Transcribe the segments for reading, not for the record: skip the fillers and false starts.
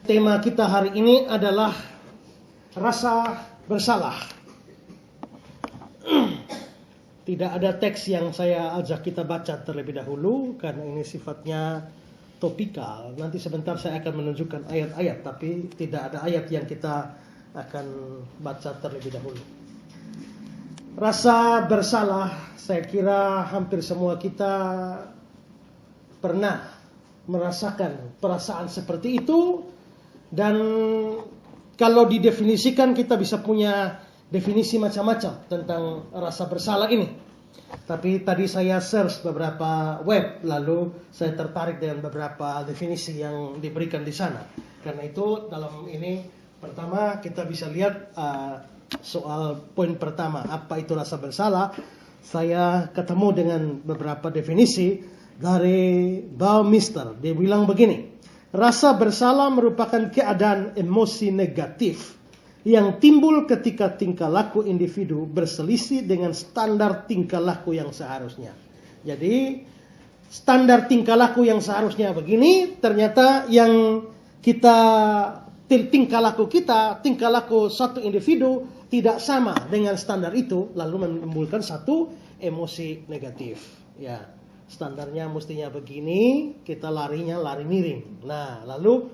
Tema kita hari ini adalah rasa bersalah. Tidak ada teks yang saya ajak kita baca terlebih dahulu karena ini sifatnya topikal. Nanti sebentar saya akan menunjukkan ayat-ayat, tapi tidak ada ayat yang kita akan baca terlebih dahulu. Rasa bersalah, saya kira hampir semua kita pernah merasakan perasaan seperti itu. Dan kalau didefinisikan kita bisa punya definisi macam-macam tentang rasa bersalah ini. Tapi tadi saya search beberapa web, lalu saya tertarik dengan beberapa definisi yang diberikan di sana. Karena itu dalam ini pertama kita bisa lihat soal poin pertama, apa itu rasa bersalah. Saya ketemu dengan beberapa definisi dari Baumeister. Dia bilang begini: rasa bersalah merupakan keadaan emosi negatif yang timbul ketika tingkah laku individu berselisih dengan standar tingkah laku yang seharusnya. Jadi standar tingkah laku yang seharusnya begini, ternyata yang tingkah laku satu individu tidak sama dengan standar itu, lalu menimbulkan satu emosi negatif. Ya, standarnya mestinya begini, kita lari miring. Nah, lalu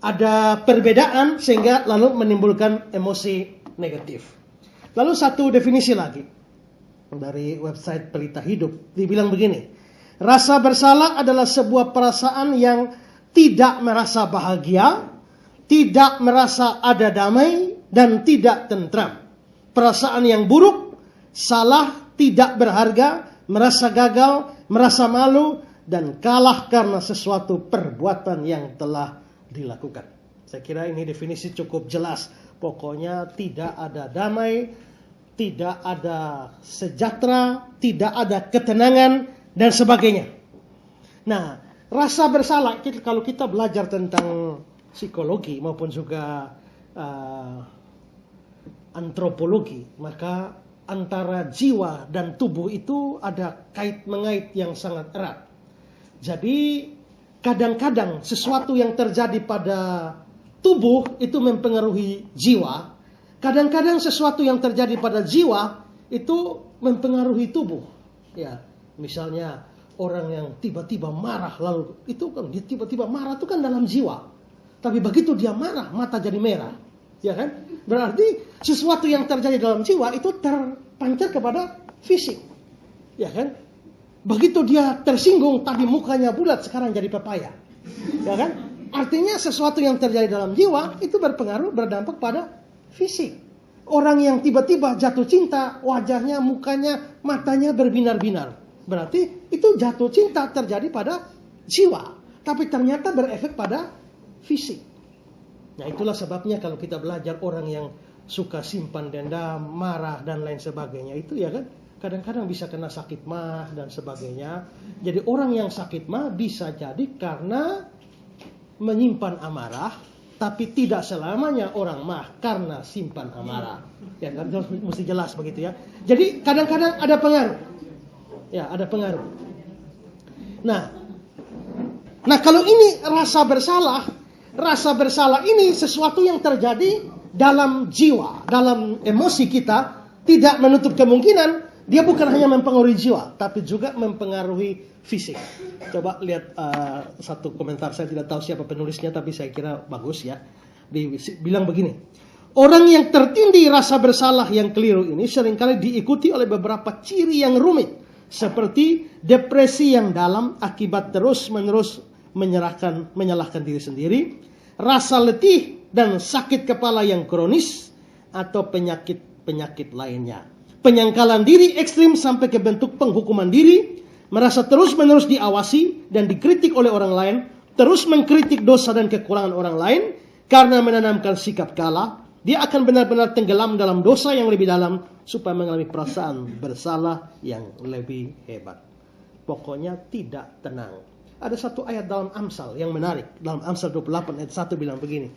ada perbedaan sehingga lalu menimbulkan emosi negatif. Lalu satu definisi lagi dari website Pelita Hidup, dibilang begini: rasa bersalah adalah sebuah perasaan yang tidak merasa bahagia, tidak merasa ada damai, dan tidak tentram. Perasaan yang buruk, salah, tidak berharga, merasa gagal, merasa malu, dan kalah karena sesuatu perbuatan yang telah dilakukan. Saya kira ini definisi cukup jelas. Pokoknya tidak ada damai, tidak ada sejahtera, tidak ada ketenangan, dan sebagainya. Nah, rasa bersalah, kalau kita belajar tentang psikologi maupun juga antropologi, maka antara jiwa dan tubuh itu ada kait-mengait yang sangat erat. Jadi kadang-kadang sesuatu yang terjadi pada tubuh itu mempengaruhi jiwa. Kadang-kadang sesuatu yang terjadi pada jiwa itu mempengaruhi tubuh. Ya, misalnya orang yang tiba-tiba marah, lalu itu kan dia tiba-tiba marah itu kan dalam jiwa. Tapi begitu dia marah, mata jadi merah. Ya kan? Berarti sesuatu yang terjadi dalam jiwa itu terpancar kepada fisik. Ya kan? Begitu dia tersinggung, tadi mukanya bulat, sekarang jadi pepaya. Ya kan? Artinya sesuatu yang terjadi dalam jiwa itu berdampak pada fisik. Orang yang tiba-tiba jatuh cinta, wajahnya, mukanya, matanya berbinar-binar. Berarti itu jatuh cinta terjadi pada jiwa. Tapi ternyata berefek pada fisik. Nah, itulah sebabnya kalau kita belajar orang yang suka simpan dendam, marah, dan lain sebagainya itu, ya kan, kadang-kadang bisa kena sakit mah dan sebagainya. Jadi orang yang sakit mah bisa jadi karena menyimpan amarah, tapi tidak selamanya orang mah karena simpan amarah. Ya kan, mesti jelas begitu ya. Jadi kadang-kadang ada pengaruh. Ya, ada pengaruh. Nah kalau ini rasa bersalah ini sesuatu yang terjadi dalam jiwa, dalam emosi kita, tidak menutup kemungkinan dia bukan hanya mempengaruhi jiwa, tapi juga mempengaruhi fisik. Coba lihat satu komentar, saya tidak tahu siapa penulisnya, tapi saya kira bagus ya. Bilang begini: orang yang tertindih rasa bersalah yang keliru ini seringkali diikuti oleh beberapa ciri yang rumit, seperti depresi yang dalam akibat terus-menerus menyalahkan diri sendiri, rasa letih dan sakit kepala yang kronis, atau penyakit lainnya. Penyangkalan diri ekstrim sampai ke bentuk penghukuman diri, merasa terus-menerus diawasi dan dikritik oleh orang lain, terus mengkritik dosa dan kekurangan orang lain, karena menanamkan sikap kalah, dia akan benar-benar tenggelam dalam dosa yang lebih dalam, supaya mengalami perasaan bersalah yang lebih hebat. Pokoknya tidak tenang. Ada satu ayat dalam Amsal yang menarik. Dalam Amsal 28 ayat 1 bilang begini: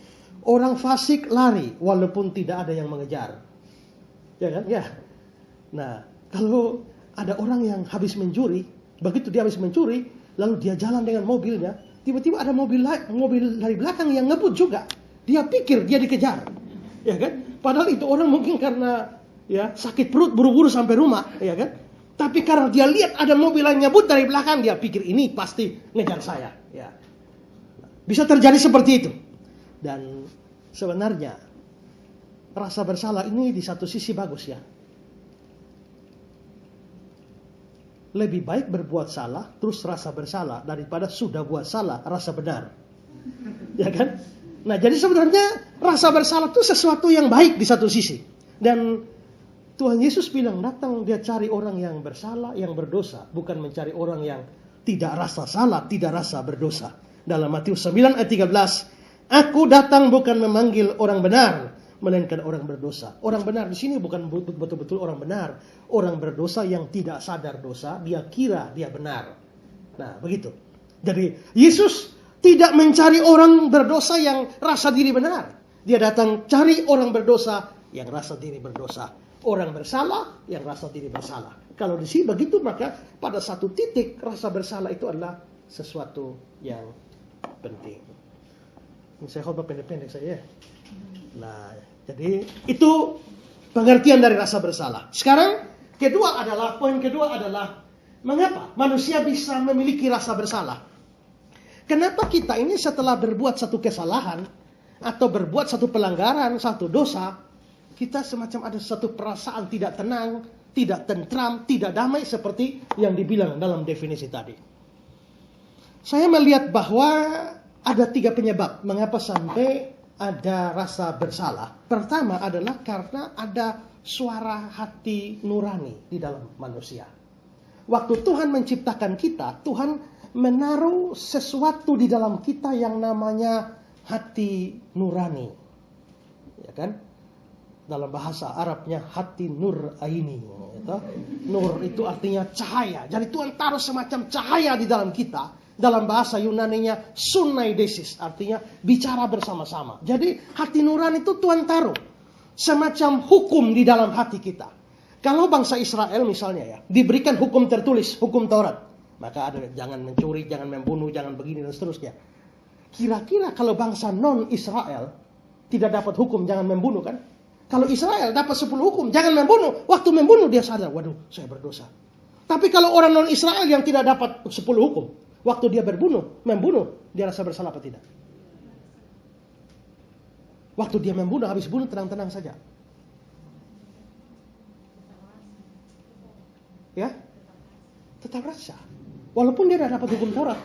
orang fasik lari walaupun tidak ada yang mengejar. Ya kan? Ya. Nah, kalau ada orang yang habis mencuri, begitu dia habis mencuri, lalu dia jalan dengan mobilnya, tiba-tiba ada mobil dari belakang yang ngebut juga. Dia pikir dia dikejar, ya kan? Padahal itu orang mungkin karena ya sakit perut buru-buru sampai rumah, ya kan? Tapi karena dia lihat ada mobil yang ngebut dari belakang, dia pikir ini pasti ngejar saya. Ya. Bisa terjadi seperti itu. Dan sebenarnya rasa bersalah ini di satu sisi bagus ya. Lebih baik berbuat salah terus rasa bersalah daripada sudah buat salah rasa benar. Ya kan? Nah, jadi sebenarnya rasa bersalah itu sesuatu yang baik di satu sisi. Dan Tuhan Yesus bilang datang dia cari orang yang bersalah, yang berdosa, bukan mencari orang yang tidak rasa salah, tidak rasa berdosa. Dalam Matius 9 ayat 13, aku datang bukan memanggil orang benar, melainkan orang berdosa. Orang benar di sini bukan betul-betul orang benar, orang berdosa yang tidak sadar dosa, dia kira dia benar. Nah, begitu. Jadi Yesus tidak mencari orang berdosa yang rasa diri benar. Dia datang cari orang berdosa yang rasa diri berdosa. Orang bersalah yang rasa diri bersalah. Kalau di sini begitu, maka pada satu titik rasa bersalah itu adalah sesuatu yang penting. Ini saya khotbah pendek-pendek saya. Nah, jadi itu pengertian dari rasa bersalah. Sekarang poin kedua adalah mengapa manusia bisa memiliki rasa bersalah? Kenapa kita ini setelah berbuat satu kesalahan atau berbuat satu pelanggaran, satu dosa, kita semacam ada satu perasaan tidak tenang, tidak tentram, tidak damai seperti yang dibilang dalam definisi tadi. Saya melihat bahwa ada 3 penyebab mengapa sampai ada rasa bersalah. Pertama adalah karena ada suara hati nurani di dalam manusia. Waktu Tuhan menciptakan kita, Tuhan menaruh sesuatu di dalam kita yang namanya hati nurani. Ya kan? Dalam bahasa Arabnya hati nur aini. Nur itu artinya cahaya. Jadi Tuhan taruh semacam cahaya di dalam kita. Dalam bahasa Yunaninya sunaidesis, artinya bicara bersama-sama. Jadi hati nurani itu Tuhan taruh semacam hukum di dalam hati kita. Kalau bangsa Israel misalnya ya, diberikan hukum tertulis, hukum Taurat. Maka ada jangan mencuri, jangan membunuh, jangan begini dan seterusnya. Kira-kira kalau bangsa non-Israel tidak dapat hukum jangan membunuh kan? Kalau Israel dapat 10 hukum, jangan membunuh. Waktu membunuh dia sadar, waduh saya berdosa. Tapi kalau orang non-Israel yang tidak dapat 10 hukum, waktu dia membunuh, dia rasa bersalah apa tidak? Waktu dia membunuh, habis bunuh tenang-tenang saja. Ya, tetap rasa. Walaupun dia tidak dapat hukum Taurat.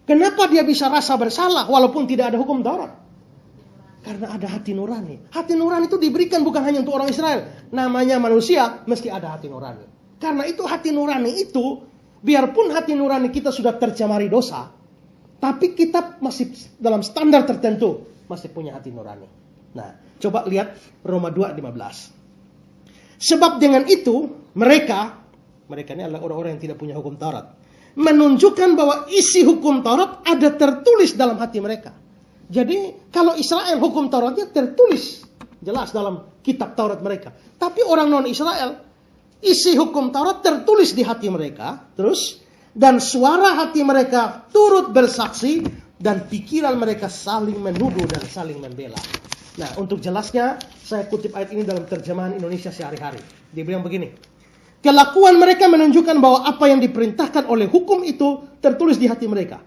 Kenapa dia bisa rasa bersalah walaupun tidak ada hukum Taurat? Karena ada hati nurani. Hati nurani itu diberikan bukan hanya untuk orang Israel. Namanya manusia, mesti ada hati nurani. Karena itu hati nurani itu, biarpun hati nurani kita sudah tercemari dosa, tapi kita masih dalam standar tertentu, masih punya hati nurani. Nah, coba lihat Roma 2:15. Sebab dengan itu, mereka ini adalah orang-orang yang tidak punya hukum Taurat, menunjukkan bahwa isi hukum Taurat ada tertulis dalam hati mereka. Jadi kalau Israel hukum Tauratnya tertulis jelas dalam kitab Taurat mereka. Tapi orang non-Israel isi hukum Taurat tertulis di hati mereka. Terus dan suara hati mereka turut bersaksi dan pikiran mereka saling menuduh dan saling membela. Nah, untuk jelasnya saya kutip ayat ini dalam terjemahan Indonesia sehari-hari. Dia bilang begini. Kelakuan mereka menunjukkan bahwa apa yang diperintahkan oleh hukum itu tertulis di hati mereka.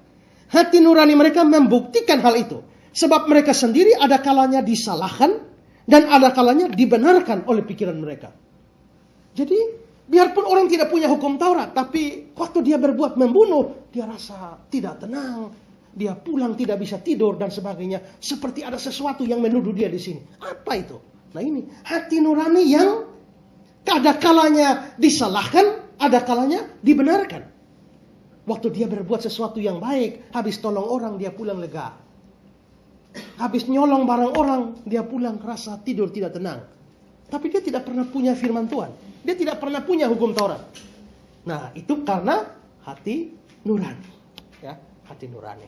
Hati nurani mereka membuktikan hal itu. Sebab mereka sendiri ada kalanya disalahkan dan ada kalanya dibenarkan oleh pikiran mereka. Jadi biarpun orang tidak punya hukum Taurat, tapi waktu dia berbuat membunuh, dia rasa tidak tenang. Dia pulang tidak bisa tidur dan sebagainya. Seperti ada sesuatu yang menuduh dia di sini. Apa itu? Nah ini hati nurani yang ada kalanya disalahkan, ada kalanya dibenarkan. Waktu dia berbuat sesuatu yang baik, habis tolong orang dia pulang lega. Habis nyolong barang orang, dia pulang rasa tidur tidak tenang. Tapi dia tidak pernah punya firman Tuhan. Dia tidak pernah punya hukum Taurat. Nah, itu karena hati nurani. Ya, hati nurani.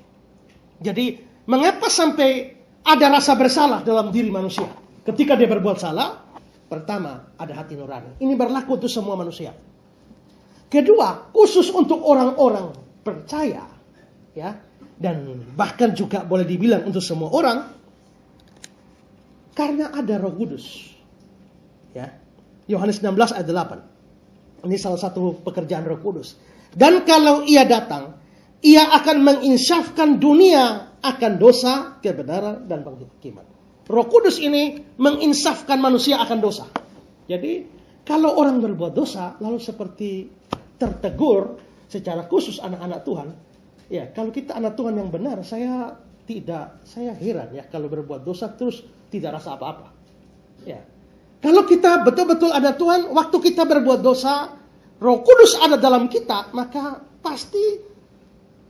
Jadi, mengapa sampai ada rasa bersalah dalam diri manusia? Ketika dia berbuat salah, pertama, ada hati nurani. Ini berlaku untuk semua manusia. Kedua, khusus untuk orang-orang percaya, ya, dan bahkan juga boleh dibilang untuk semua orang, karena ada Roh Kudus. Ya. Yohanes 16 ayat 8. Ini salah satu pekerjaan Roh Kudus. Dan kalau ia datang, ia akan menginsafkan dunia akan dosa, kebenaran, dan penghakiman. Roh Kudus ini menginsafkan manusia akan dosa. Jadi, kalau orang berbuat dosa, lalu seperti tertegur secara khusus anak-anak Tuhan, ya kalau kita anak Tuhan yang benar, saya heran ya kalau berbuat dosa terus tidak rasa apa-apa. Ya. Kalau kita betul-betul ada Tuhan, waktu kita berbuat dosa, Roh Kudus ada dalam kita, maka pasti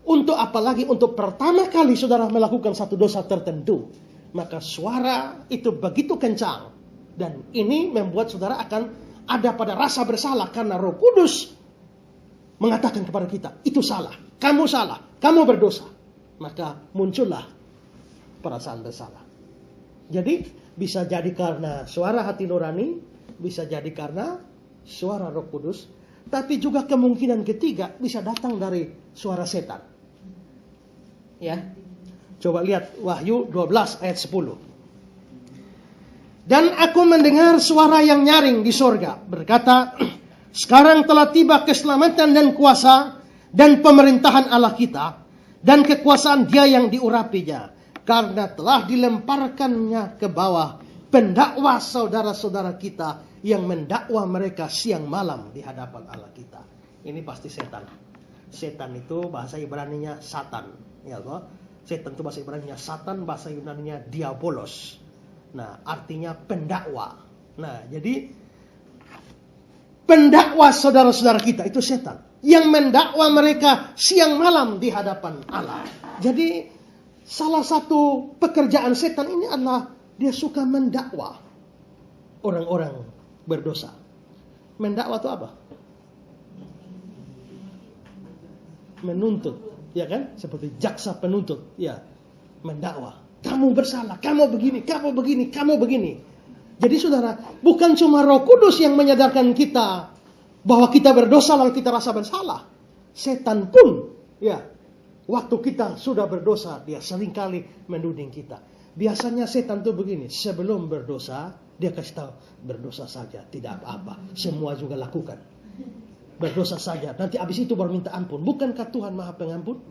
untuk apalagi untuk pertama kali saudara melakukan satu dosa tertentu, maka suara itu begitu kencang. Dan ini membuat saudara akan ada pada rasa bersalah karena Roh Kudus mengatakan kepada kita, itu salah, kamu berdosa. Maka muncullah perasaan bersalah. Jadi bisa jadi karena suara hati nurani, bisa jadi karena suara Roh Kudus, tapi juga kemungkinan ketiga bisa datang dari suara setan. Ya. Coba lihat Wahyu 12 ayat 10. Dan aku mendengar suara yang nyaring di sorga berkata, sekarang telah tiba keselamatan dan kuasa dan pemerintahan Allah kita dan kekuasaan Dia yang diurapinya, karena telah dilemparkannya ke bawah pendakwa saudara-saudara kita yang mendakwa mereka siang malam di hadapan Allah kita. Ini pasti setan. Setan itu bahasa Ibraninya Satan, ya toh? Setan itu bahasa Ibraninya Satan, bahasa Yunaninya diabolos. Nah, artinya pendakwa. Nah, jadi pendakwa saudara-saudara kita itu setan yang mendakwa mereka siang malam di hadapan Allah. Jadi salah satu pekerjaan setan ini adalah dia suka mendakwa orang-orang berdosa. Mendakwa itu apa? Menuntut, ya kan? Seperti jaksa penuntut, ya. Mendakwa. Kamu bersalah, kamu begini, kamu begini, kamu begini. Jadi saudara, bukan cuma Roh Kudus yang menyadarkan kita bahwa kita berdosa lalu kita rasa bersalah. Setan pun, ya, waktu kita sudah berdosa, dia seringkali menuding kita. Biasanya setan tuh begini, sebelum berdosa, dia kasih tahu, berdosa saja, tidak apa-apa. Semua juga lakukan. Berdosa saja, nanti habis itu baru minta ampun. Bukankah Tuhan Maha Pengampun?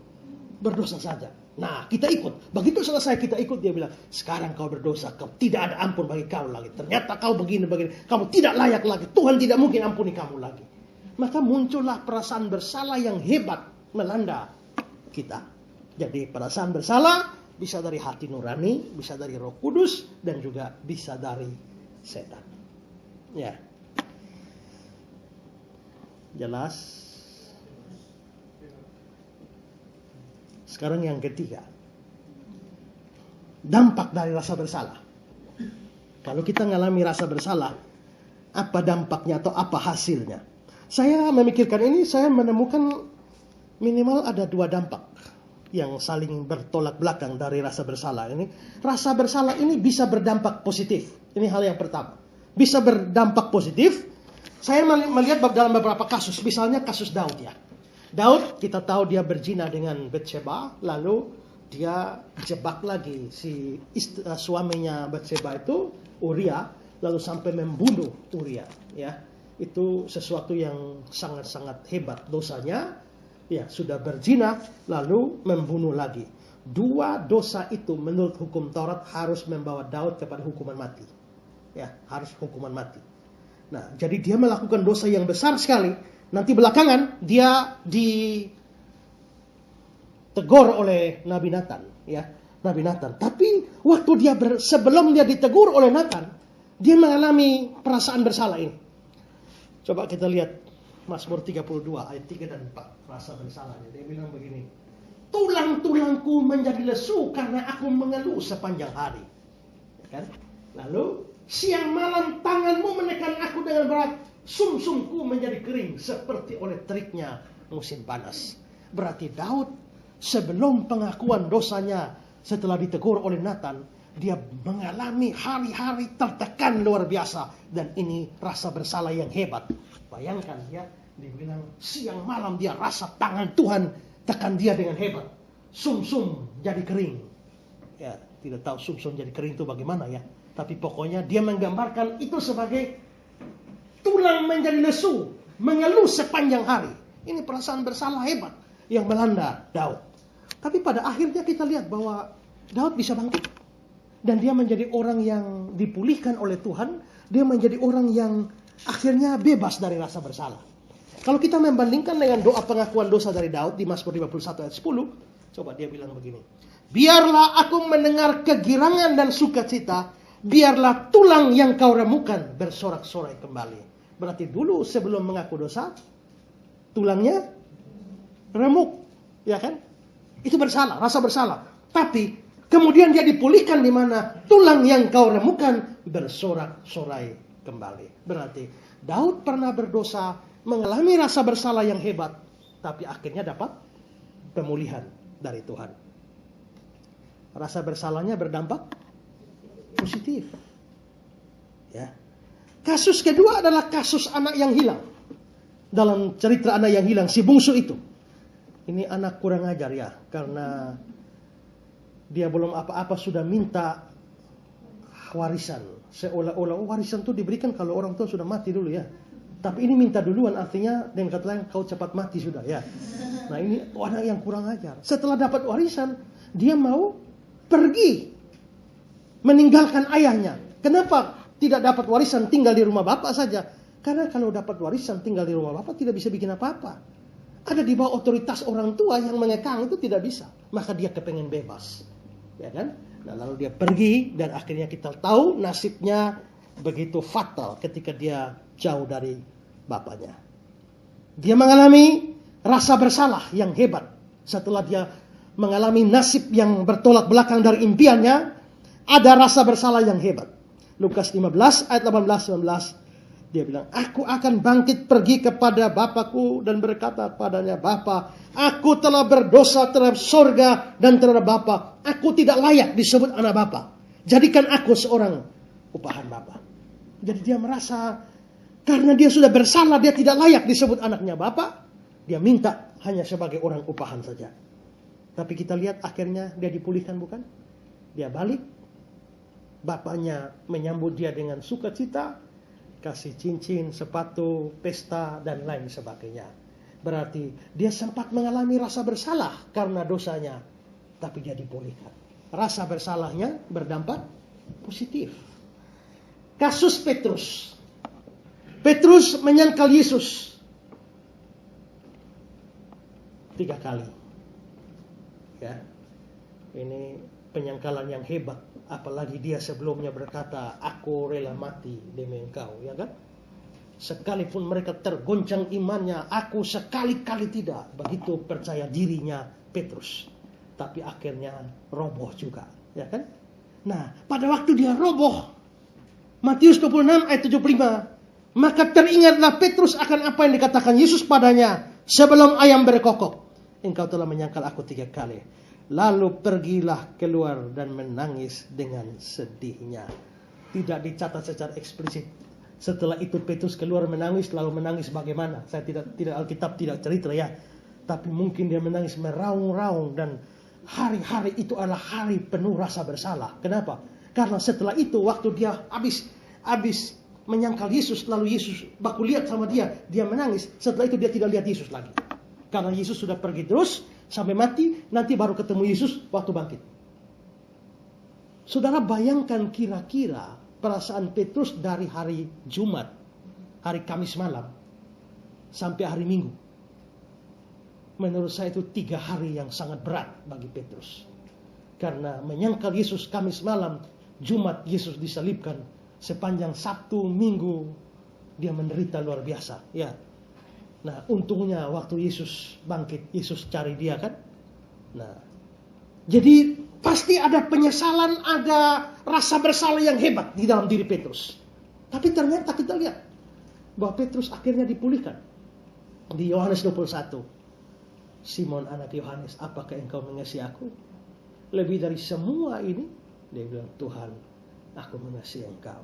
Berdosa saja. Nah, kita ikut. Begitu selesai kita ikut, dia bilang, sekarang kau berdosa, kau tidak ada ampun bagi kau lagi. Ternyata kau begini, kamu tidak layak lagi. Tuhan tidak mungkin ampuni kamu lagi. Maka muncullah perasaan bersalah yang hebat melanda kita. Jadi perasaan bersalah bisa dari hati nurani, bisa dari Roh Kudus, dan juga bisa dari setan. Ya. Jelas? Sekarang yang ketiga. Dampak dari rasa bersalah. Kalau kita mengalami rasa bersalah, apa dampaknya atau apa hasilnya? Saya memikirkan ini, saya menemukan minimal ada 2 dampak yang saling bertolak belakang dari rasa bersalah ini. Rasa bersalah ini bisa berdampak positif. Ini hal yang pertama. Bisa berdampak positif. Saya melihat dalam beberapa kasus, misalnya kasus Daud ya. Daud, kita tahu dia berzina dengan Bathsheba, lalu dia jebak lagi si suaminya Bathsheba itu, Uria, lalu sampai membunuh Uria. Ya, itu sesuatu yang sangat-sangat hebat dosanya. Ya, sudah berzina, lalu membunuh lagi. 2 dosa itu menurut hukum Taurat harus membawa Daud kepada hukuman mati. Ya, harus hukuman mati. Nah, jadi dia melakukan dosa yang besar sekali. Nanti belakangan dia ditegur oleh Nabi Nathan, ya, Nabi Nathan. Tapi waktu dia sebelum dia ditegur oleh Nathan, dia mengalami perasaan bersalah ini. Coba kita lihat Mazmur 32 ayat 3 dan 4, rasa bersalahnya. Dia bilang begini, tulang-tulangku menjadi lesu karena aku mengeluh sepanjang hari. Ya kan? Lalu siang malam tanganmu menekan aku dengan berat. Sumsumku menjadi kering seperti oleh teriknya musim panas. Berarti Daud sebelum pengakuan dosanya setelah ditegur oleh Nathan, dia mengalami hari-hari tertekan luar biasa. Dan ini rasa bersalah yang hebat. Bayangkan ya, dibilang siang malam dia rasa tangan Tuhan tekan dia dengan hebat. sumsum jadi kering. Ya, tidak tahu sumsum jadi kering itu bagaimana ya. Tapi pokoknya dia menggambarkan itu sebagai tulang menjadi lesu, mengeluh sepanjang hari. Ini perasaan bersalah hebat yang melanda Daud. Tapi pada akhirnya kita lihat bahwa Daud bisa bangkit. Dan dia menjadi orang yang dipulihkan oleh Tuhan. Dia menjadi orang yang akhirnya bebas dari rasa bersalah. Kalau kita membandingkan dengan doa pengakuan dosa dari Daud di Mazmur 51 ayat 10. Coba dia bilang begini. Biarlah aku mendengar kegirangan dan sukacita. Biarlah tulang yang kau remukan bersorak-sorai kembali. Berarti dulu sebelum mengaku dosa, tulangnya remuk. Ya kan? Itu bersalah, rasa bersalah. Tapi kemudian dia dipulihkan di mana tulang yang kau remukan bersorak-sorai kembali. Berarti Daud pernah berdosa, mengalami rasa bersalah yang hebat, tapi akhirnya dapat pemulihan dari Tuhan. Rasa bersalahnya berdampak positif. Ya. Kasus kedua adalah kasus anak yang hilang. Dalam cerita anak yang hilang, si bungsu itu. Ini anak kurang ajar ya, karena dia belum apa-apa sudah minta warisan. Seolah-olah warisan itu diberikan kalau orang tua sudah mati dulu ya. Tapi ini minta duluan, artinya dengan kata lain kau cepat mati sudah ya. Nah ini anak yang kurang ajar. Setelah dapat warisan, dia mau pergi meninggalkan ayahnya. Kenapa tidak dapat warisan tinggal di rumah bapak saja? Karena kalau dapat warisan tinggal di rumah bapak tidak bisa bikin apa-apa. Ada di bawah otoritas orang tua yang mengekang itu tidak bisa. Maka dia kepengen bebas. Ya kan? Nah lalu dia pergi dan akhirnya kita tahu nasibnya begitu fatal ketika dia jauh dari bapaknya. Dia mengalami rasa bersalah yang hebat. Setelah dia mengalami nasib yang bertolak belakang dari impiannya, ada rasa bersalah yang hebat. Lukas 15 ayat 18-19. Dia bilang, aku akan bangkit pergi kepada Bapakku dan berkata padanya, Bapa, aku telah berdosa terhadap sorga dan terhadap Bapa. Aku tidak layak disebut anak Bapa. Jadikan aku seorang upahan Bapa. Jadi dia merasa karena dia sudah bersalah, dia tidak layak disebut anaknya Bapa. Dia minta hanya sebagai orang upahan saja. Tapi kita lihat akhirnya dia dipulihkan bukan? Dia balik. Bapaknya menyambut dia dengan sukacita. Kasih cincin, sepatu, pesta, dan lain sebagainya. Berarti dia sempat mengalami rasa bersalah karena dosanya. Tapi dia dipulihkan. Rasa bersalahnya berdampak positif. Kasus Petrus. Petrus menyangkal Yesus 3 kali. Ya. Ini penyangkalan yang hebat. Apalagi dia sebelumnya berkata, aku rela mati demi engkau, ya kan? Sekalipun mereka tergoncang imannya, aku sekali-kali tidak. Begitu percaya dirinya Petrus. Tapi akhirnya roboh juga, ya kan? Nah, pada waktu dia roboh, Matius 26 ayat 75, maka teringatlah Petrus akan apa yang dikatakan Yesus padanya, sebelum ayam berkokok, engkau telah menyangkal aku 3 kali. Lalu pergilah keluar dan menangis dengan sedihnya. Tidak dicatat secara eksplisit. Setelah itu Petrus keluar menangis, lalu menangis bagaimana? Saya tidak Alkitab tidak cerita ya. Tapi mungkin dia menangis meraung-raung dan hari-hari itu adalah hari penuh rasa bersalah. Kenapa? Karena setelah itu waktu dia habis menyangkal Yesus, lalu Yesus baku lihat sama dia menangis. Setelah itu dia tidak lihat Yesus lagi. Karena Yesus sudah pergi terus sampai mati, nanti baru ketemu Yesus waktu bangkit. Saudara bayangkan kira-kira perasaan Petrus dari hari Jumat, hari Kamis malam, sampai hari Minggu. Menurut saya itu 3 hari yang sangat berat bagi Petrus. Karena menyangkal Yesus Kamis malam, Jumat Yesus disalibkan, sepanjang Sabtu, Minggu, dia menderita luar biasa. Ya. Nah, untungnya waktu Yesus bangkit, Yesus cari dia kan. Nah, jadi pasti ada penyesalan, ada rasa bersalah yang hebat di dalam diri Petrus. Tapi ternyata kita lihat bahwa Petrus akhirnya dipulihkan. Di Yohanes 21. Simon anak Yohanes, apakah engkau mengasihi aku? Lebih dari semua ini, dia bilang, Tuhan, aku mengasihi engkau.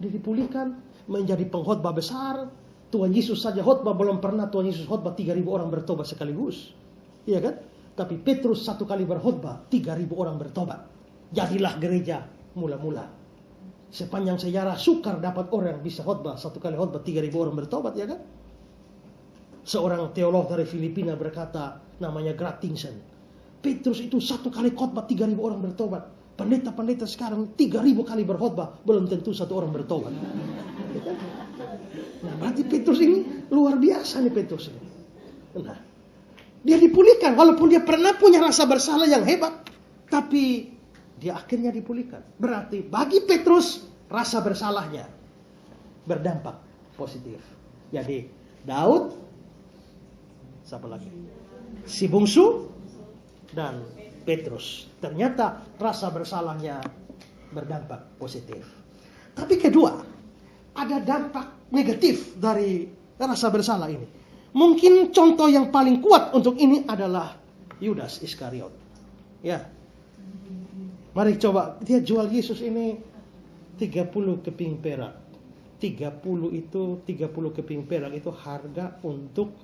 Dia dipulihkan menjadi pengkhotbah besar. Tuhan Yesus saja khotbah belum pernah Tuhan Yesus khotbah 3.000 orang bertobat sekaligus. Iya kan? Tapi Petrus satu kali berkhotbah, 3.000 orang bertobat. Jadilah gereja mula-mula. Sepanjang sejarah sukar dapat orang bisa khotbah, satu kali khotbah 3.000 orang bertobat, ya kan? Seorang teolog dari Filipina berkata, namanya Gratingsen, Petrus itu satu kali khotbah 3.000 orang bertobat. Pendeta-pendeta sekarang 3.000 kali berkhotbah, belum tentu satu orang bertobat. Nah, berarti Petrus ini luar biasa nih Petrus ini. Nah, dia dipulihkan walaupun dia pernah punya rasa bersalah yang hebat, tapi dia akhirnya dipulihkan. Berarti bagi Petrus rasa bersalahnya berdampak positif. Jadi Daud, siapa lagi? Si bungsu dan Petrus. Ternyata rasa bersalahnya berdampak positif. Tapi kedua, ada dampak negatif dari rasa bersalah ini. Mungkin contoh yang paling kuat untuk ini adalah Yudas Iskariot. Ya. Mari coba, dia jual Yesus ini 30 keping perak. 30 keping perak itu harga untuk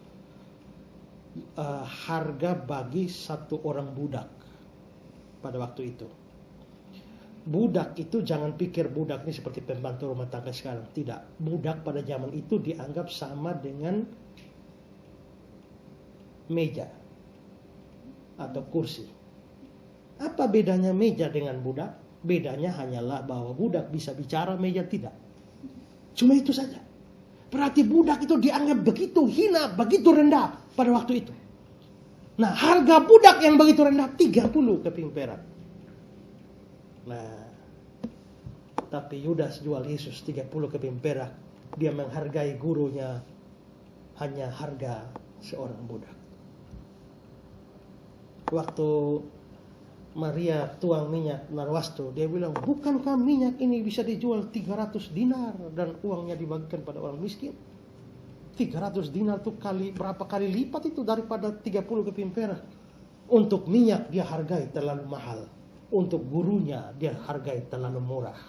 harga bagi satu orang budak pada waktu itu. Budak itu jangan pikir budak ini seperti pembantu rumah tangga sekarang. Tidak. Budak pada zaman itu dianggap sama dengan meja atau kursi. Apa bedanya meja dengan budak? Bedanya hanyalah bahwa budak bisa bicara, meja tidak. Cuma itu saja. Berarti budak itu dianggap begitu hina, begitu rendah pada waktu itu. Nah, harga budak yang begitu rendah 30 keping perak. Nah, tapi Yudas jual Yesus 30 keping perak. Dia menghargai gurunya hanya harga seorang budak. Waktu Maria tuang minyak narwastu, dia bilang, bukankah minyak ini bisa dijual 300 dinar dan uangnya dibagikan pada orang miskin? 300 dinar itu berapa kali lipat itu daripada 30 keping perak. Untuk minyak dia hargai terlalu mahal. Untuk gurunya dia hargai terlalu murah.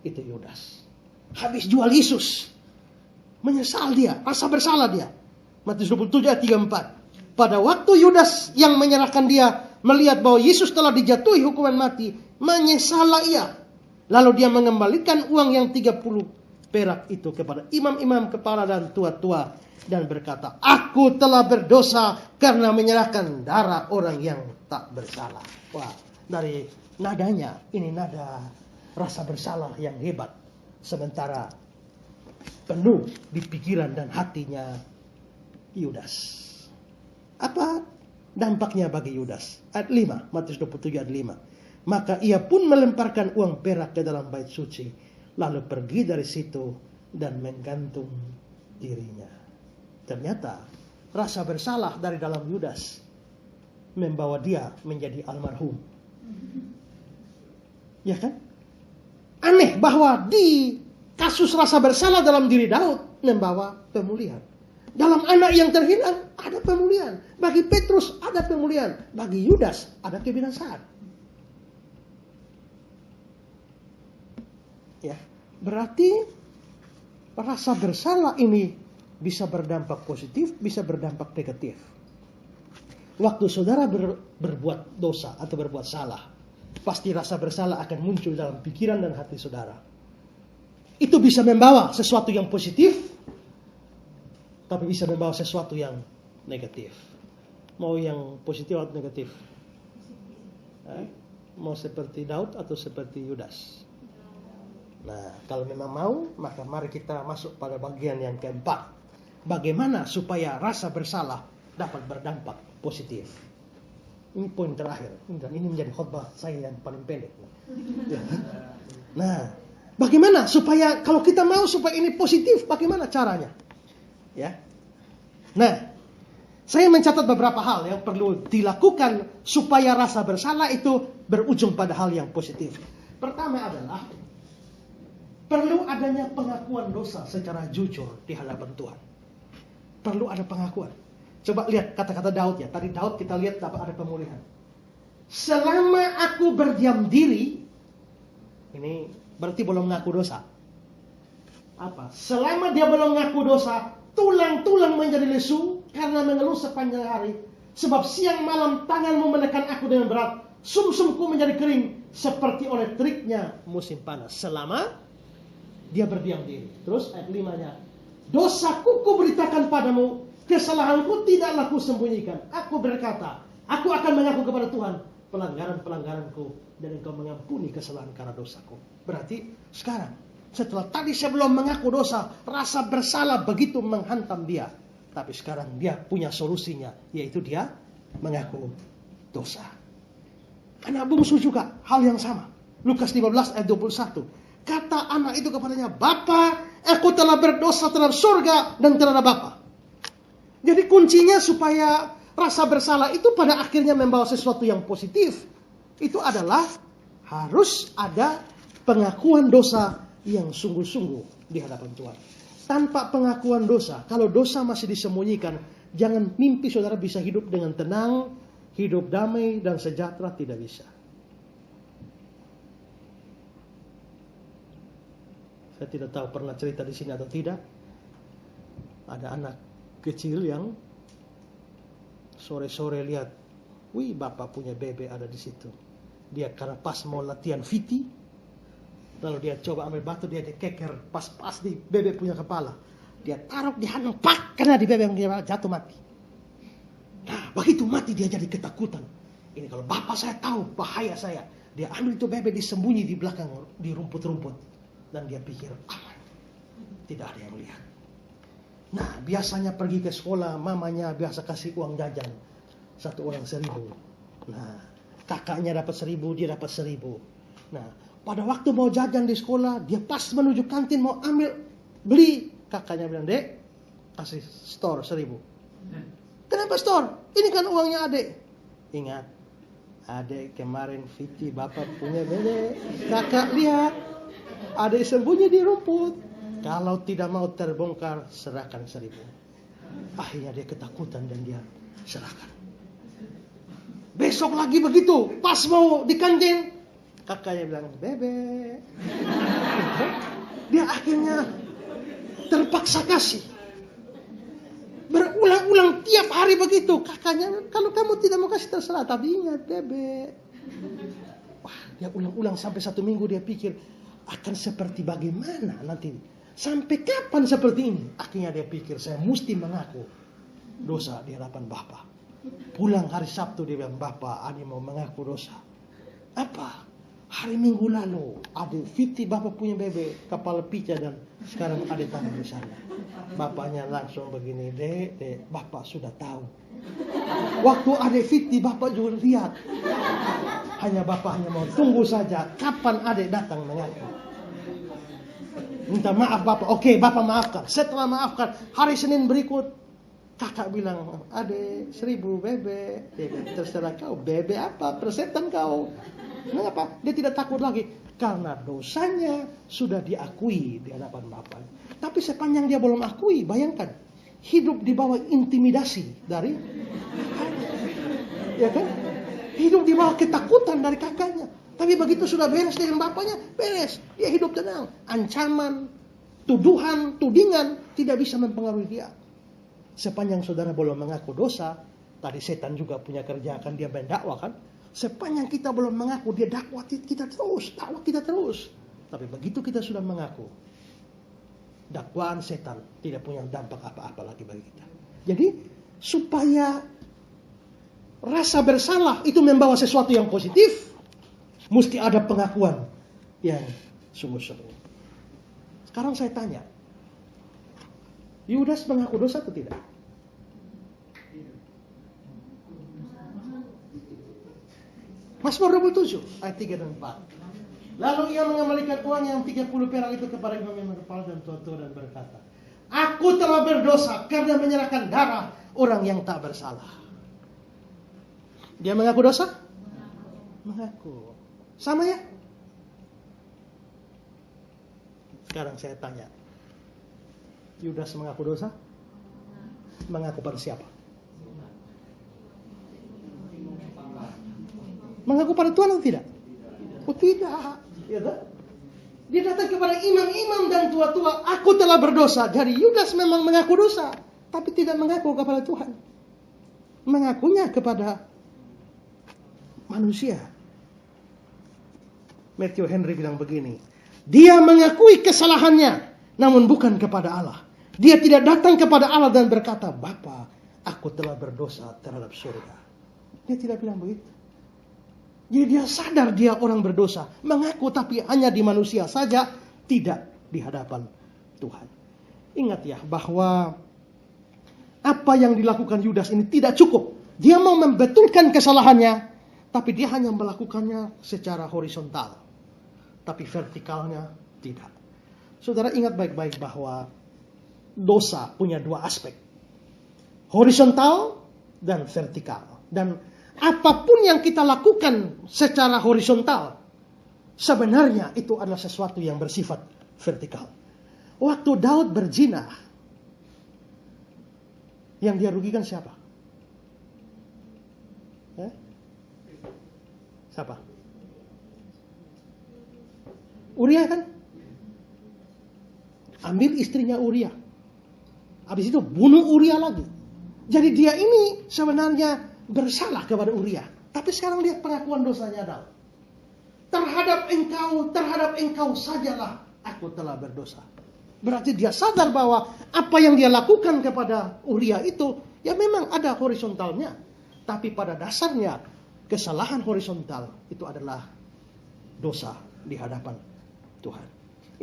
Itu Yudas. Habis jual Yesus, menyesal dia, rasa bersalah dia. Matius 27 ayat 34. Pada waktu Yudas yang menyerahkan dia melihat bahwa Yesus telah dijatuhi hukuman mati, menyesallah ia. Lalu dia mengembalikan uang yang 30 perak itu kepada imam-imam kepala dan tua-tua dan berkata, aku telah berdosa karena menyerahkan darah orang yang tak bersalah. Wah, dari nadanya ini nada rasa bersalah yang hebat, sementara penuh di pikiran dan hatinya Yudas. Apa dampaknya bagi Yudas? Ayat 5, Matius 27 ayat 5. Maka ia pun melemparkan uang perak ke dalam bait suci, lalu pergi dari situ dan menggantung dirinya. Ternyata rasa bersalah dari dalam Yudas membawa dia menjadi almarhum. Ya kan? Aneh bahwa di kasus rasa bersalah dalam diri Daud membawa pemulihan. Dalam anak yang terhilang ada pemulihan. Bagi Petrus ada pemulihan. Bagi Yudas ada kebinasaan. Ya, berarti rasa bersalah ini bisa berdampak positif, bisa berdampak negatif. Waktu saudara berbuat dosa atau berbuat salah, pasti rasa bersalah akan muncul dalam pikiran dan hati saudara. Itu bisa membawa sesuatu yang positif, tapi bisa membawa sesuatu yang negatif. Mau yang positif atau negatif? Mau seperti Daud atau seperti Yudas? Nah, kalau memang mau, maka mari kita masuk pada bagian yang keempat. Bagaimana supaya rasa bersalah dapat berdampak positif? Ini poin terakhir. Dan ini menjadi khotbah saya yang paling pendek. Nah, bagaimana supaya kalau kita mau supaya ini positif, bagaimana caranya? Ya. Nah, saya mencatat beberapa hal yang perlu dilakukan supaya rasa bersalah itu berujung pada hal yang positif. Pertama adalah perlu adanya pengakuan dosa secara jujur di hadapan Tuhan. Perlu ada pengakuan. Coba lihat kata-kata Daud ya. Tadi Daud kita lihat dapat ada pemulihan. Selama aku berdiam diri, ini berarti belum mengaku dosa. Apa? Selama dia belum mengaku dosa, tulang-tulang menjadi lesu karena mengeluh sepanjang hari. Sebab siang malam tanganmu menekan aku dengan berat, sumsumku menjadi kering seperti oleh teriknya musim panas. Selama dia berdiam diri. Terus ayat 5-nya, dosaku kuberitakan padamu, kesalahanku tidaklah kusembunyikan. Aku berkata, aku akan mengaku kepada Tuhan pelanggaran-pelanggaranku, dan engkau mengampuni kesalahan karena dosaku. Berarti sekarang, setelah tadi saya belum mengaku dosa, rasa bersalah begitu menghantam dia. Tapi sekarang dia punya solusinya, yaitu dia mengaku dosa. Anak bungsu juga hal yang sama. Lukas 15 ayat 21. Kata anak itu kepadanya, Bapa, aku telah berdosa terhadap surga dan terhadap Bapa. Jadi kuncinya supaya rasa bersalah itu pada akhirnya membawa sesuatu yang positif, itu adalah harus ada pengakuan dosa yang sungguh-sungguh di hadapan Tuhan. Tanpa pengakuan dosa, kalau dosa masih disembunyikan, jangan mimpi saudara bisa hidup dengan tenang, hidup damai dan sejahtera, tidak bisa. Saya tidak tahu pernah cerita di sini atau tidak. Ada anak kecil yang sore-sore lihat, wih, bapak punya bebek ada di situ. Dia karena pas mau latihan VT, lalu dia coba ambil batu, dia dikeker pas di bebek punya kepala. Dia taruh di handuk, pak, karena di bebek punya kepala jatuh mati. Nah, begitu mati dia jadi ketakutan. Ini kalau bapak saya tahu bahaya saya. Dia ambil itu bebek disembunyi di belakang, di rumput-rumput. Dan dia pikir aman, tidak ada yang lihat. Nah, biasanya pergi ke sekolah, mamanya biasa kasih uang jajan. Satu orang 1.000. Nah, kakaknya dapat 1.000, dia dapat 1.000. Nah, pada waktu mau jajan di sekolah, dia pas menuju kantin mau ambil, beli. Kakaknya bilang, Dek, kasih store 1.000. Kenapa store? Ini kan uangnya adek. Ingat, adek kemarin Viti bapak punya bebek. Kakak lihat, adek sembunyi di rumput. Kalau tidak mau terbongkar, serahkan 1.000. Akhirnya dia ketakutan dan dia serahkan. Besok lagi begitu, pas mau di kantin, kakaknya bilang, bebek. Dia akhirnya terpaksa kasih. Berulang-ulang tiap hari begitu. Kakaknya, kalau kamu tidak mau kasih terserah, tapi ingat bebek. Wah, dia ulang-ulang sampai 1 minggu dia pikir, akan seperti bagaimana nanti. Sampai kapan seperti ini? Akhirnya dia pikir, saya mesti mengaku dosa di hadapan Bapak. Pulang hari Sabtu dia bilang, Bapak, Adi mau mengaku dosa. Apa? Hari Minggu lalu, adik Viti bapak punya bebek, kepala pica, dan sekarang adik taruh di sana. Bapaknya langsung begini, dek, bapak sudah tahu. Waktu adik Viti bapak juga lihat. Hanya bapaknya mau tunggu saja, kapan adik datang mengaku. Minta maaf bapak, oke bapak maafkan. Setelah maafkan, hari Senin berikut, kakak bilang, adik 1.000 bebek. Dia bilang, terserah kau, bebek apa, persetan kau. Mengapa? Dia tidak takut lagi. Karena dosanya sudah diakui di hadapan Bapak. Tapi sepanjang dia belum akui, bayangkan. Hidup di bawah intimidasi dari kakaknya. Ya kan? Hidup di bawah ketakutan dari kakaknya. Tapi begitu sudah beres dengan bapaknya, beres. Dia hidup tenang. Ancaman, tuduhan, tudingan tidak bisa mempengaruhi dia. Sepanjang saudara belum mengaku dosa, tadi setan juga punya kerja, akan dia mendakwa kan? Sepanjang kita belum mengaku, dia dakwah kita terus, Tapi begitu kita sudah mengaku, dakwaan setan tidak punya dampak apa-apa lagi bagi kita. Jadi supaya rasa bersalah itu membawa sesuatu yang positif, mesti ada pengakuan yang sungguh-sungguh. Sekarang saya tanya, Yudas mengaku dosa atau tidak? Mazmur 27 ayat 3 dan 4. Lalu ia mengembalikan uang yang 30 perak itu kepada imam yang kepala dan tua-tua dan berkata, aku telah berdosa karena menyerahkan darah orang yang tak bersalah. Dia mengaku dosa? Mengaku. Sama ya? Sekarang saya tanya, Yudas mengaku dosa? Mengaku pada siapa? Mengaku pada Tuhan atau tidak? Oh tidak. Ya, dia datang kepada imam-imam dan tua-tua. Aku telah berdosa. Jadi Yudas memang mengaku dosa, tapi tidak mengaku kepada Tuhan. mengakunya kepada manusia. Matthew Henry bilang begini, dia mengakui kesalahannya, namun bukan kepada Allah. Dia tidak datang kepada Allah dan berkata, Bapa, aku telah berdosa terhadap surga. Dia tidak bilang begitu. Jadi dia sadar dia orang berdosa, mengaku tapi hanya di manusia saja, tidak di hadapan Tuhan. Ingat ya bahwa apa yang dilakukan Yudas ini tidak cukup. Dia mau membetulkan kesalahannya, tapi dia hanya melakukannya secara horizontal. Tapi vertikalnya tidak. Saudara ingat baik-baik bahwa dosa punya dua aspek. Horizontal dan vertikal. Dan apapun yang kita lakukan secara horizontal, sebenarnya itu adalah sesuatu yang bersifat vertikal. Waktu Daud berzina, yang dia rugikan siapa? Siapa? Uria kan? Ambil istrinya Uria. Habis itu bunuh Uria lagi. Jadi dia ini sebenarnya bersalah kepada Uria. Tapi sekarang lihat pengakuan dosanya Daud. Terhadap engkau sajalah aku telah berdosa. Berarti dia sadar bahwa apa yang dia lakukan kepada Uria itu, ya memang ada horizontalnya. Tapi pada dasarnya, kesalahan horizontal itu adalah dosa di hadapan Tuhan.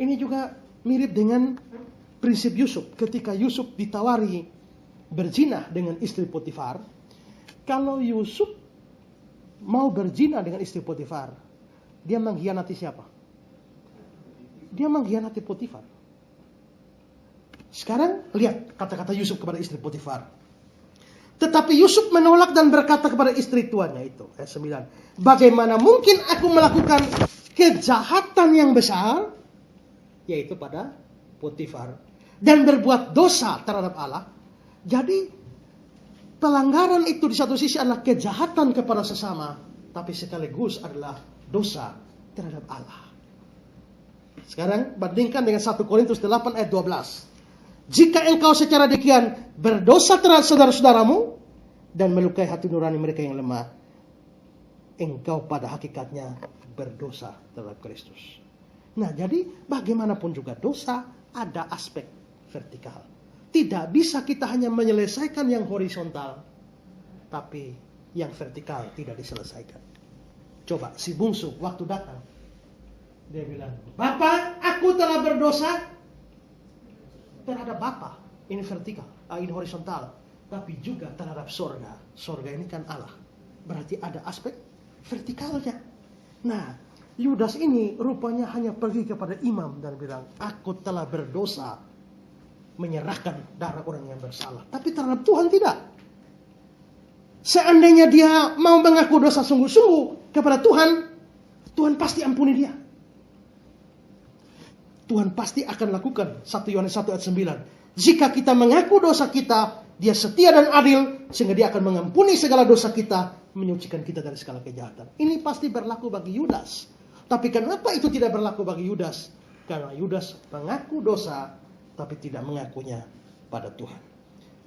Ini juga mirip dengan prinsip Yusuf. Ketika Yusuf ditawari berzina dengan istri Potifar, kalau Yusuf mau berzina dengan istri Potifar, dia mengkhianati siapa? Dia mengkhianati Potifar. Sekarang lihat kata-kata Yusuf kepada istri Potifar. Tetapi Yusuf menolak dan berkata kepada istri tuannya itu, ayat 9. Bagaimana mungkin aku melakukan kejahatan yang besar, yaitu pada Potifar, dan berbuat dosa terhadap Allah. Jadi pelanggaran itu di satu sisi adalah kejahatan kepada sesama, tapi sekaligus adalah dosa terhadap Allah. Sekarang bandingkan dengan 1 Korintus 8 ayat 12. Jika engkau secara demikian berdosa terhadap saudara-saudaramu dan melukai hati nurani mereka yang lemah, engkau pada hakikatnya berdosa terhadap Kristus. Nah, jadi bagaimanapun juga dosa ada aspek vertikal. Tidak bisa kita hanya menyelesaikan yang horizontal, tapi yang vertikal tidak diselesaikan. Coba si bungsu waktu datang, dia bilang, Bapak, aku telah berdosa terhadap Bapa. Ini vertikal, ini horizontal, tapi juga terhadap sorga. Sorga ini kan Allah. Berarti ada aspek vertikalnya. Nah, Yudas ini rupanya hanya pergi kepada imam dan bilang, aku telah berdosa menyerahkan darah orang yang bersalah. Tapi terhadap Tuhan tidak. Seandainya dia mau mengaku dosa sungguh-sungguh kepada Tuhan, Tuhan pasti ampuni dia. Tuhan pasti akan lakukan 1 Yohanes 1 ayat 9. Jika kita mengaku dosa kita, dia setia dan adil, sehingga dia akan mengampuni segala dosa kita, menyucikan kita dari segala kejahatan. Ini pasti berlaku bagi Yudas. Tapi kenapa itu tidak berlaku bagi Yudas? Karena Yudas mengaku dosa, tapi tidak mengakunya pada Tuhan.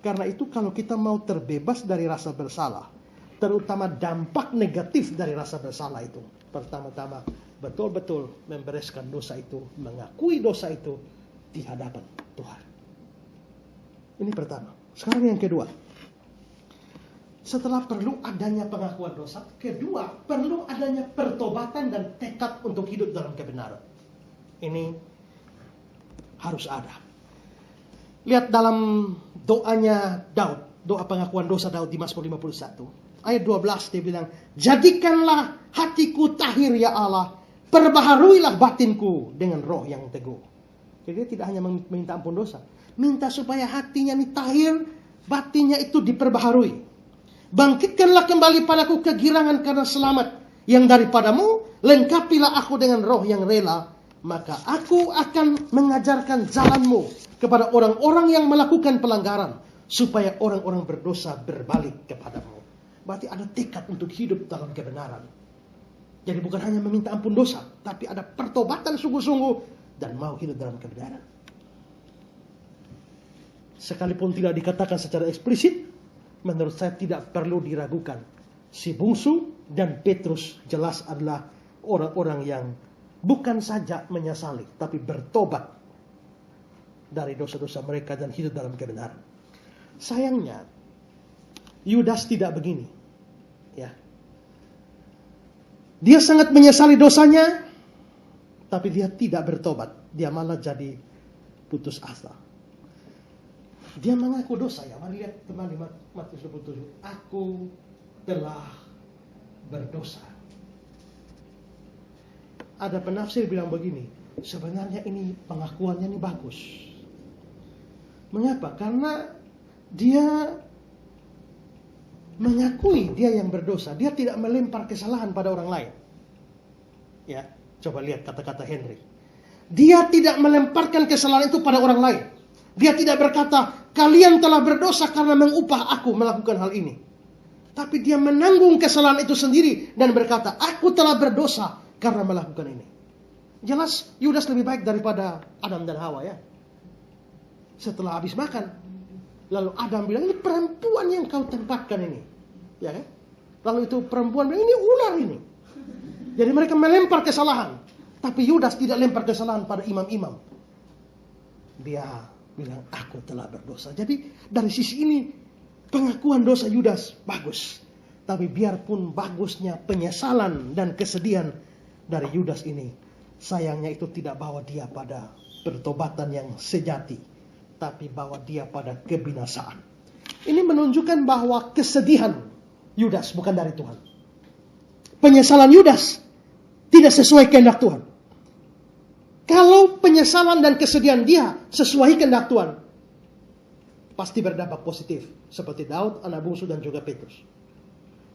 Karena itu kalau kita mau terbebas dari rasa bersalah, terutama dampak negatif dari rasa bersalah itu, pertama-tama betul-betul membereskan dosa itu, mengakui dosa itu di hadapan Tuhan. Ini pertama. Sekarang yang kedua. Setelah perlu adanya pengakuan dosa, kedua perlu adanya pertobatan dan tekad untuk hidup dalam kebenaran. Ini harus ada. Lihat dalam doanya Daud, doa pengakuan dosa Daud di Mazmur 51. Ayat 12 dia bilang, jadikanlah hatiku tahir ya Allah, perbaharuilah batinku dengan roh yang teguh. Jadi dia tidak hanya meminta ampun dosa, minta supaya hatinya ini tahir, batinnya itu diperbaharui. Bangkitkanlah kembali padaku kegirangan karena selamat yang daripadamu, lengkapilah aku dengan roh yang rela, maka aku akan mengajarkan jalanmu kepada orang-orang yang melakukan pelanggaran, supaya orang-orang berdosa berbalik kepadamu. Berarti ada tekad untuk hidup dalam kebenaran. Jadi bukan hanya meminta ampun dosa, tapi ada pertobatan sungguh-sungguh dan mau hidup dalam kebenaran. Sekalipun tidak dikatakan secara eksplisit, menurut saya tidak perlu diragukan. Si bungsu dan Petrus jelas adalah orang-orang yang bukan saja menyesali, tapi bertobat dari dosa-dosa mereka dan hidup dalam kebenaran. Sayangnya, Yudas tidak begini. Ya. Dia sangat menyesali dosanya, tapi dia tidak bertobat. Dia malah jadi putus asa. Dia mengaku dosa ya. Mari lihat kembali Matius 27. Aku telah berdosa. Ada penafsir bilang begini, sebenarnya ini pengakuannya ini bagus. Mengapa? Karena dia mengakui dia yang berdosa. Dia tidak melempar kesalahan pada orang lain. Ya, coba lihat kata-kata Henry. Dia tidak melemparkan kesalahan itu pada orang lain. Dia tidak berkata, kalian telah berdosa karena mengupah aku melakukan hal ini. Tapi dia menanggung kesalahan itu sendiri dan berkata, aku telah berdosa karena melakukan ini. Jelas Yudas lebih baik daripada Adam dan Hawa ya. Setelah habis makan, lalu Adam bilang, ini perempuan yang kau tempatkan ini. Ya kan? Lalu itu perempuan bilang, ini ular ini. Jadi mereka melempar kesalahan. Tapi Yudas tidak lempar kesalahan pada imam-imam. Dia bilang, aku telah berdosa. Jadi dari sisi ini, pengakuan dosa Yudas bagus. Tapi biarpun bagusnya penyesalan dan kesedihan dari Yudas ini, sayangnya itu tidak bawa dia pada pertobatan yang sejati, tapi bawa dia pada kebinasaan. Ini menunjukkan bahwa kesedihan Yudas bukan dari Tuhan. Penyesalan Yudas tidak sesuai kehendak Tuhan. Kalau penyesalan dan kesedihan dia sesuai kehendak Tuhan, pasti berdampak positif. Seperti Daud, anak bungsu dan juga Petrus.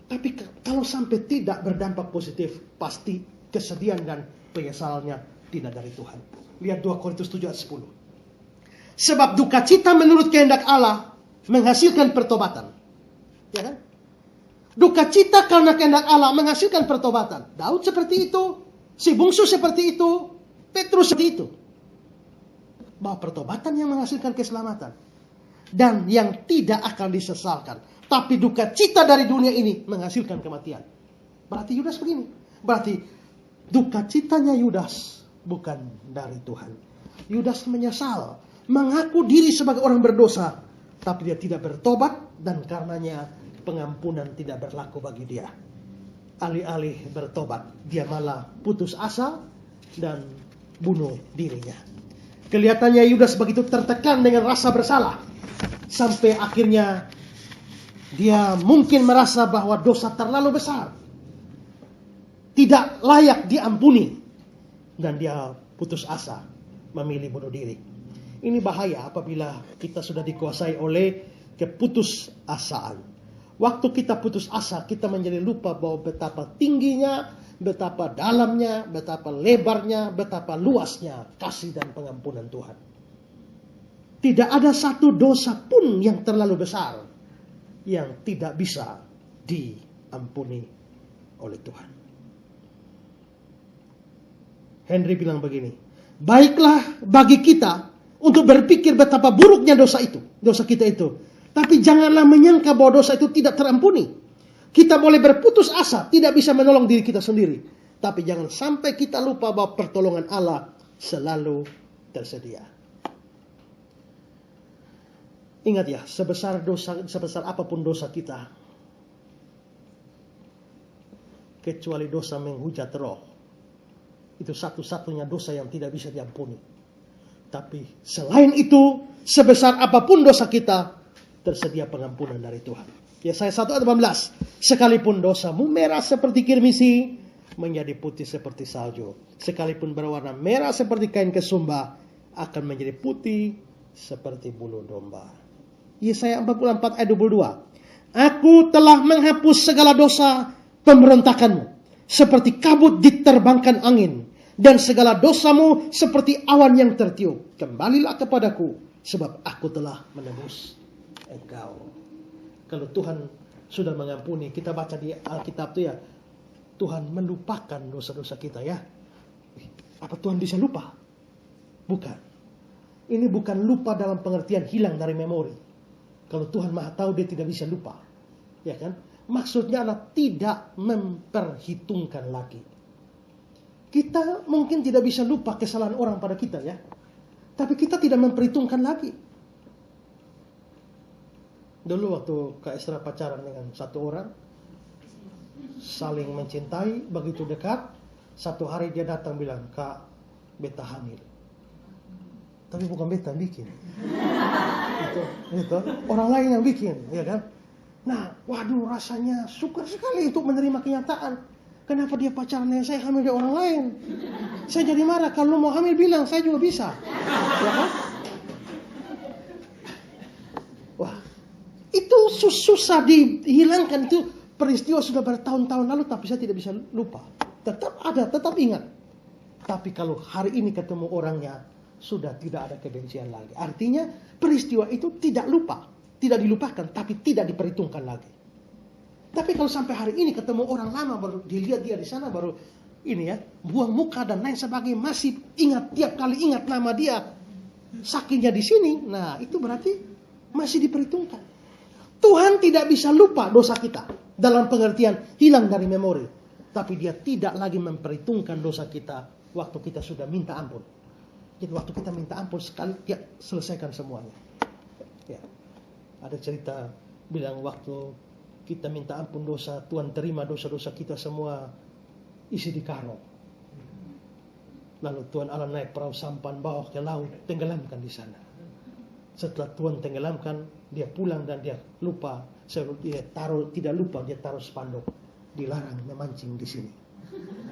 Tapi kalau sampai tidak berdampak positif, pasti kesedihan dan penyesalannya tidak dari Tuhan. Lihat 2 Korintus 7 ayat 10. Sebab duka cita menurut kehendak Allah menghasilkan pertobatan. Ya kan? Duka cita karena kehendak Allah menghasilkan pertobatan. Daud seperti itu, si bungsu seperti itu, Petrus seperti itu. Bahwa pertobatan yang menghasilkan keselamatan. Dan yang tidak akan disesalkan. Tapi duka cita dari dunia ini menghasilkan kematian. Berarti Yudas begini. Berarti duka citanya Yudas bukan dari Tuhan. Yudas menyesal. Mengaku diri sebagai orang berdosa. Tapi dia tidak bertobat. Dan karenanya pengampunan tidak berlaku bagi dia. Alih-alih bertobat, dia malah putus asa dan bunuh dirinya. Kelihatannya Yudas begitu tertekan dengan rasa bersalah. Sampai akhirnya dia mungkin merasa bahwa dosa terlalu besar. Tidak layak diampuni. Dan dia putus asa memilih bunuh diri. Ini bahaya apabila kita sudah dikuasai oleh keputusasaan. Waktu kita putus asa, kita menjadi lupa bahwa betapa tingginya, betapa dalamnya, betapa lebarnya, betapa luasnya kasih dan pengampunan Tuhan. Tidak ada satu dosa pun yang terlalu besar yang tidak bisa diampuni oleh Tuhan. Henry bilang begini, baiklah bagi kita untuk berpikir betapa buruknya dosa kita itu. Tapi janganlah menyangka bahwa dosa itu tidak terampuni. Kita boleh berputus asa, tidak bisa menolong diri kita sendiri. Tapi jangan sampai kita lupa bahwa pertolongan Allah selalu tersedia. Ingat ya, sebesar apapun dosa kita, kecuali dosa menghujat roh, itu satu-satunya dosa yang tidak bisa diampuni. Tapi selain itu, sebesar apapun dosa kita, tersedia pengampunan dari Tuhan. Yesaya 1 ayat 18. Sekalipun dosamu merah seperti kirmisi, menjadi putih seperti salju. Sekalipun berwarna merah seperti kain kesumba, akan menjadi putih seperti bulu domba. Yesaya 44 ayat 22. Aku telah menghapus segala dosa pemberontakanmu, seperti kabut diterbangkan angin, dan segala dosamu seperti awan yang tertiup. Kembalilah kepadaku, sebab aku telah menebus engkau. Kalau Tuhan sudah mengampuni, kita baca di Alkitab itu ya, Tuhan melupakan dosa-dosa kita ya. Apa Tuhan bisa lupa? Bukan. Ini bukan lupa dalam pengertian hilang dari memori. Kalau Tuhan Maha tahu, dia tidak bisa lupa. Ya kan? Maksudnya adalah tidak memperhitungkan lagi. Kita mungkin tidak bisa lupa kesalahan orang pada kita ya. Tapi kita tidak memperhitungkan lagi. Dulu waktu Kak Esra pacaran dengan satu orang, saling mencintai, begitu dekat, satu hari dia datang bilang, Kak, beta hamil. Tapi bukan beta yang bikin. Itu orang lain yang bikin, ya kan? Nah, waduh, rasanya syukur sekali untuk menerima kenyataan. Kenapa dia pacaran dengan saya, hamil dari orang lain? Saya jadi marah. Kalau mau hamil bilang, saya juga bisa. Ya kan? Wah, itu susah dihilangkan. Itu peristiwa sudah bertahun-tahun lalu, tapi saya tidak bisa lupa. Tetap ada, tetap ingat. Tapi kalau hari ini ketemu orangnya, sudah tidak ada kebencian lagi. Artinya peristiwa itu tidak lupa, tidak dilupakan, tapi tidak diperhitungkan lagi. Tapi kalau sampai hari ini ketemu orang lama, baru dilihat dia di sana, baru ini ya, buang muka dan lain sebagainya, masih ingat, tiap kali ingat nama dia, sakitnya di sini, nah itu berarti masih diperhitungkan. Tuhan tidak bisa lupa dosa kita, dalam pengertian hilang dari memori. Tapi dia tidak lagi memperhitungkan dosa kita waktu kita sudah minta ampun. Jadi waktu kita minta ampun sekali, dia selesaikan semuanya. Ya. Ada cerita bilang waktu kita minta ampun dosa, Tuhan terima dosa-dosa kita semua isi di karung. Lalu Tuhan Allah naik perahu sampan, bawa ke laut, tenggelamkan di sana. Setelah Tuhan tenggelamkan, dia pulang dan dia lupa. Dia taruh, tidak lupa, dia taruh spanduk, dilarang memancing di sini.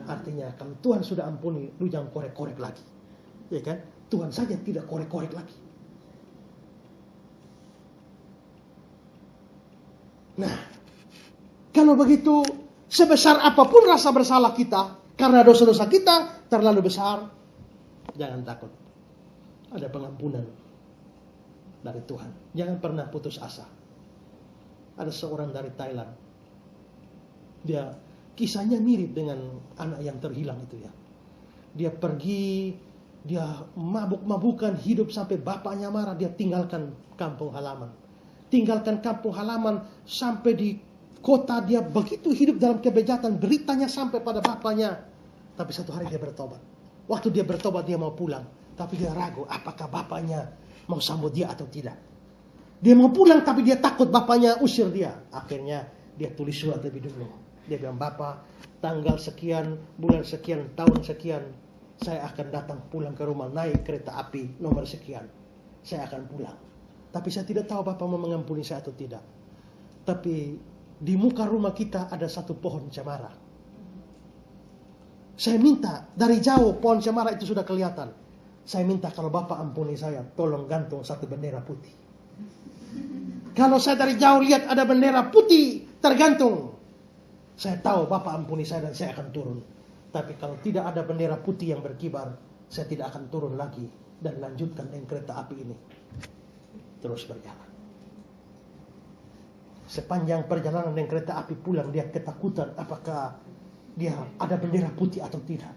Artinya kalau Tuhan sudah ampuni, lu jangan korek-korek lagi. Ya kan? Tuhan saja tidak korek-korek lagi. Nah, kalau begitu, sebesar apapun rasa bersalah kita, karena dosa-dosa kita terlalu besar, jangan takut. Ada pengampunan dari Tuhan. Jangan pernah putus asa. Ada seorang dari Thailand. Dia kisahnya mirip dengan anak yang terhilang itu ya. Dia pergi, dia mabuk-mabukan, hidup sampai bapaknya marah, dia tinggalkan kampung halaman. Tinggalkan kampung halaman sampai di kota, dia begitu hidup dalam kebejatan, beritanya sampai pada bapaknya. Tapi satu hari dia bertobat. Waktu dia bertobat, dia mau pulang. Tapi dia ragu, apakah bapaknya mau sambut dia atau tidak. Dia mau pulang, tapi dia takut bapaknya usir dia. Akhirnya dia tulis surat lebih dulu. Dia bilang, Bapak, tanggal sekian, bulan sekian, tahun sekian, saya akan datang pulang ke rumah, naik kereta api nomor sekian. Saya akan pulang. Tapi saya tidak tahu Bapak mau mengampuni saya atau tidak. Tapi di muka rumah kita ada satu pohon cemara. Saya minta, dari jauh pohon cemara itu sudah kelihatan. Saya minta kalau Bapak ampuni saya, tolong gantung satu bendera putih. Kalau saya dari jauh lihat ada bendera putih tergantung, saya tahu Bapak ampuni saya dan saya akan turun. Tapi kalau tidak ada bendera putih yang berkibar, saya tidak akan turun lagi dan lanjutkan dengan kereta api ini. Terus berjalan. Sepanjang perjalanan dengan kereta api pulang, dia ketakutan apakah dia ada bendera putih atau tidak.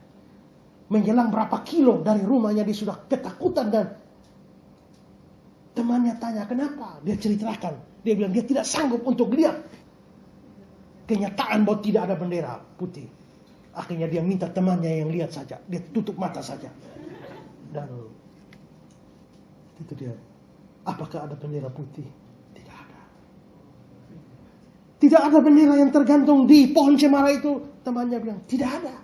Menjelang berapa kilo dari rumahnya, dia sudah ketakutan dan temannya tanya kenapa. Dia ceritakan. Dia bilang dia tidak sanggup untuk lihat kenyataan bahwa tidak ada bendera putih. Akhirnya dia minta temannya yang lihat saja. Dia tutup mata saja. Dan itu dia. Apakah ada bendera putih? Tidak ada. Tidak ada bendera yang tergantung di pohon cemara itu. Temannya bilang tidak ada.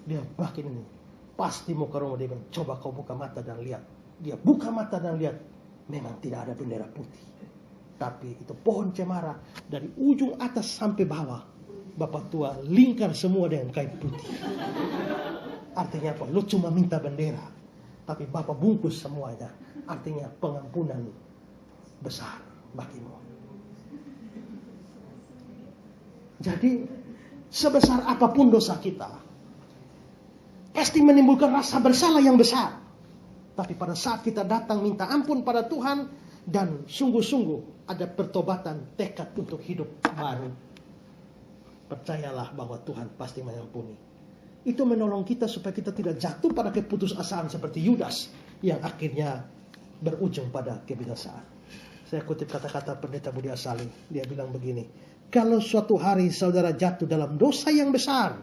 Dia makin ini. Pas di muka rumah dia bilang, coba kau buka mata dan lihat. Dia buka mata dan lihat. Memang tidak ada bendera putih. Tapi itu pohon cemara. Dari ujung atas sampai bawah. Bapak tua lingkar semua dengan kain putih. Artinya apa? Lu cuma minta bendera. Tapi Bapak bungkus semuanya. Artinya pengampunan besar bagimu. Jadi sebesar apapun dosa kita, pasti menimbulkan rasa bersalah yang besar. Tapi pada saat kita datang minta ampun pada Tuhan dan sungguh-sungguh ada pertobatan, tekad untuk hidup baru, percayalah bahwa Tuhan pasti mengampuni. Itu menolong kita supaya kita tidak jatuh pada keputusasaan seperti Yudas yang akhirnya berujung pada kebinasaan. Saya kutip kata-kata Pendeta Budi Asali. Dia bilang begini, kalau suatu hari saudara jatuh dalam dosa yang besar,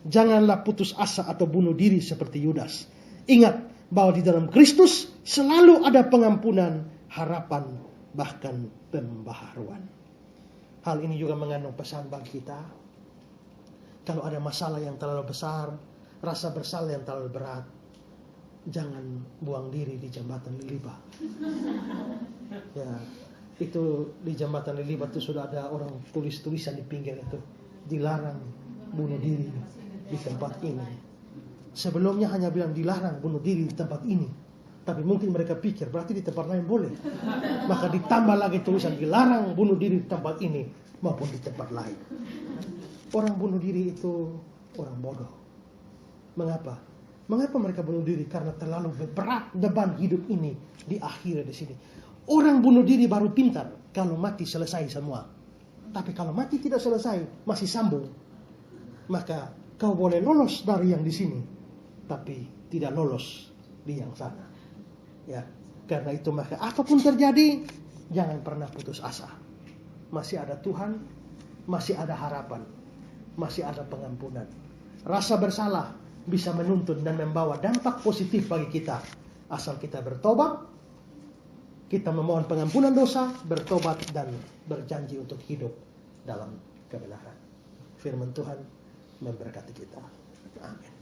janganlah putus asa atau bunuh diri seperti Yudas. Ingat bahwa di dalam Kristus selalu ada pengampunan, harapan, bahkan pembaharuan. Hal ini juga mengandung pesan bagi kita. Kalau ada masalah yang terlalu besar, rasa bersalah yang terlalu berat, jangan buang diri di jembatan Liliba. Ya, itu di jembatan Liliba itu sudah ada orang tulis-tulisan di pinggir itu, dilarang bunuh diri di tempat ini. Sebelumnya hanya bilang dilarang bunuh diri di tempat ini, tapi mungkin mereka pikir berarti di tempat lain boleh. Maka ditambah lagi tulisan dilarang bunuh diri di tempat ini maupun di tempat lain. Orang bunuh diri itu orang bodoh. Mengapa? Mengapa mereka bunuh diri? Karena terlalu berat beban hidup ini diakhiri di sini. Orang bunuh diri baru pintar kalau mati selesai semua. Tapi kalau mati tidak selesai, masih sambung, maka kau boleh lolos dari yang di sini, tapi tidak lolos di yang sana. Ya, karena itu maka apapun terjadi, jangan pernah putus asa. Masih ada Tuhan, masih ada harapan, masih ada pengampunan. Rasa bersalah bisa menuntun dan membawa dampak positif bagi kita, asal kita bertobat, kita memohon pengampunan dosa, bertobat dan berjanji untuk hidup dalam kebenaran. Firman Tuhan memberkati kita. Amin.